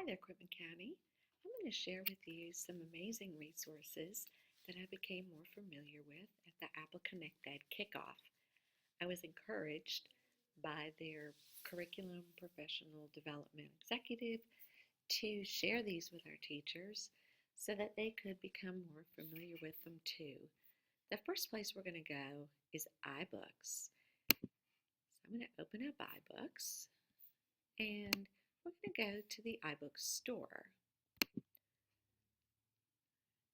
Hi there, Quitman County. I'm going to share with you some amazing resources that I became more familiar with at the Apple Connect Ed kickoff. I was encouraged by their curriculum professional development executive to share these with our teachers so that they could become more familiar with them too. The first place we're going to go is iBooks. So I'm going to open up iBooks and we're going to go to the iBooks store.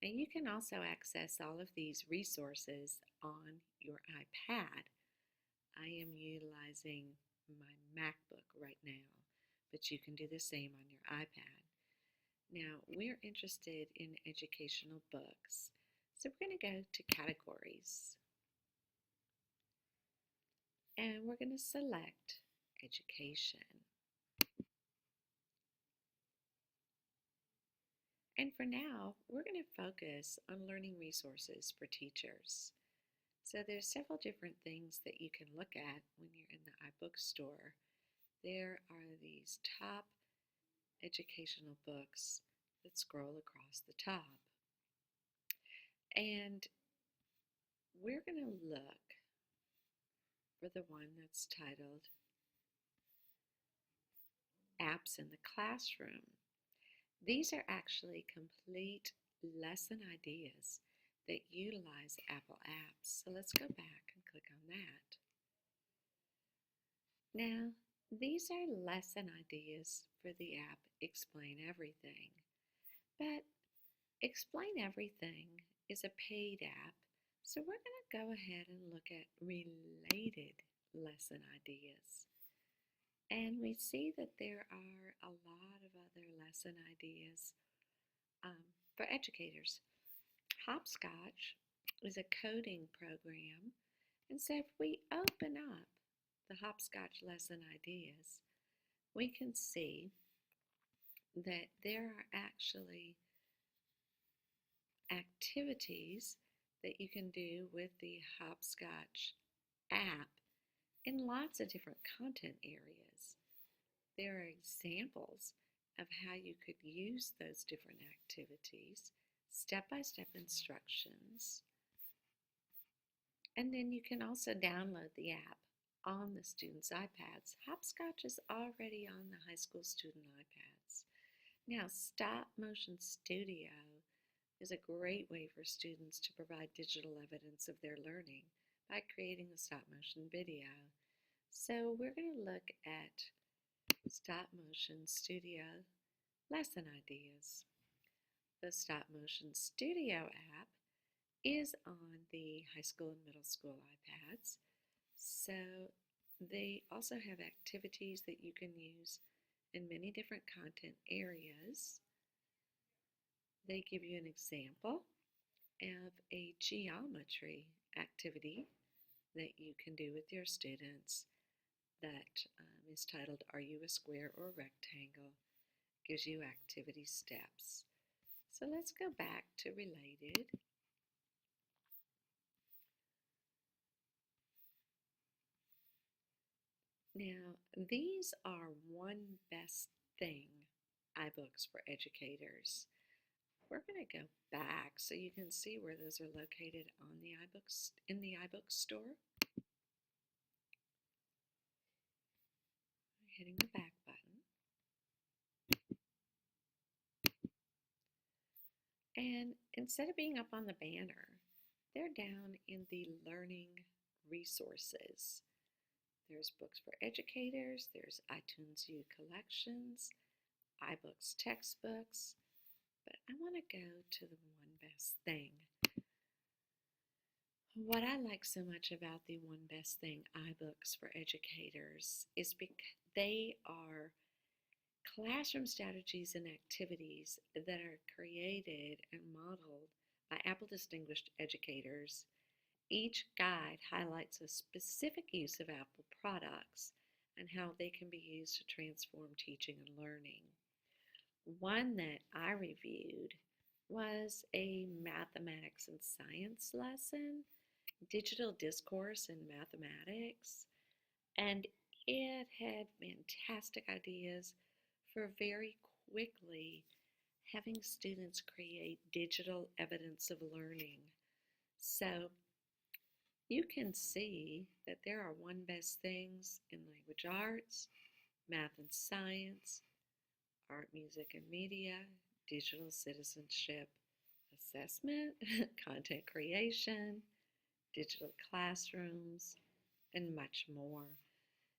Now you can also access all of these resources on your iPad. I am utilizing my MacBook right now, but you can do the same on your iPad. Now we're interested in educational books, so we're going to go to categories and we're going to select education. And for now, we're going to focus on learning resources for teachers. So there's several different things that you can look at when you're in the iBooks store. There are these top educational books that scroll across the top. And we're going to look for the one that's titled Apps in the Classroom. These are actually complete lesson ideas that utilize Apple apps. So let's go back and click on that. Now, these are lesson ideas for the app Explain Everything. But Explain Everything is a paid app, so we're going to go ahead and look at related lesson ideas. And we see that there are a lot of other lesson ideas for educators. Hopscotch is a coding program, and so if we open up the Hopscotch lesson ideas, we can see that there are actually activities that you can do with the Hopscotch app in lots of different content areas. There are examples of how you could use those different activities, step-by-step instructions, and then you can also download the app on the students' iPads. Hopscotch is already on the high school student iPads. Now, Stop Motion Studio is a great way for students to provide digital evidence of their learning by creating a stop motion video. So we're going to look at Stop Motion Studio lesson ideas. The Stop Motion Studio app is on the high school and middle school iPads. So they also have activities that you can use in many different content areas. They give you an example of a geometry activity that you can do with your students that is titled, Are You a Square or a Rectangle? Gives you activity steps. So let's go back to related. Now, these are One Best Thing iBooks for educators. We're going to go back so you can see where those are located on the iBooks in the iBooks store. Hitting the back button. And instead of being up on the banner, they're down in the learning resources. There's books for educators, there's iTunes U collections, iBooks textbooks, but I want to go to the One Best Thing. What I like so much about the One Best Thing iBooks for educators is because they are classroom strategies and activities that are created and modeled by Apple Distinguished Educators. Each guide highlights a specific use of Apple products and how they can be used to transform teaching and learning. One that I reviewed was a mathematics and science lesson, digital discourse in mathematics, and it had fantastic ideas for very quickly having students create digital evidence of learning. So you can see that there are one best things in language arts, math and science, art, music and media, digital citizenship, assessment, content creation, digital classrooms, and much more.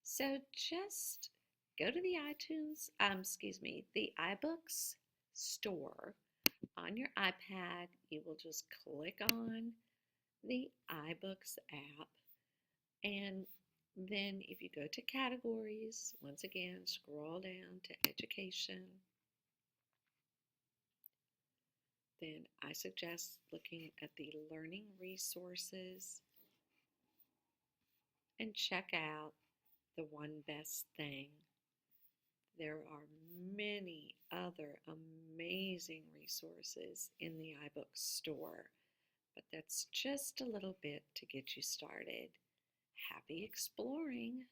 So just go to the the iBooks store on your iPad. You will just click on the iBooks app, and then if you go to categories, once again, scroll down to education. Then I suggest looking at the learning resources and check out the one best thing. There are many other amazing resources in the iBooks store, but that's just a little bit to get you started. Happy exploring!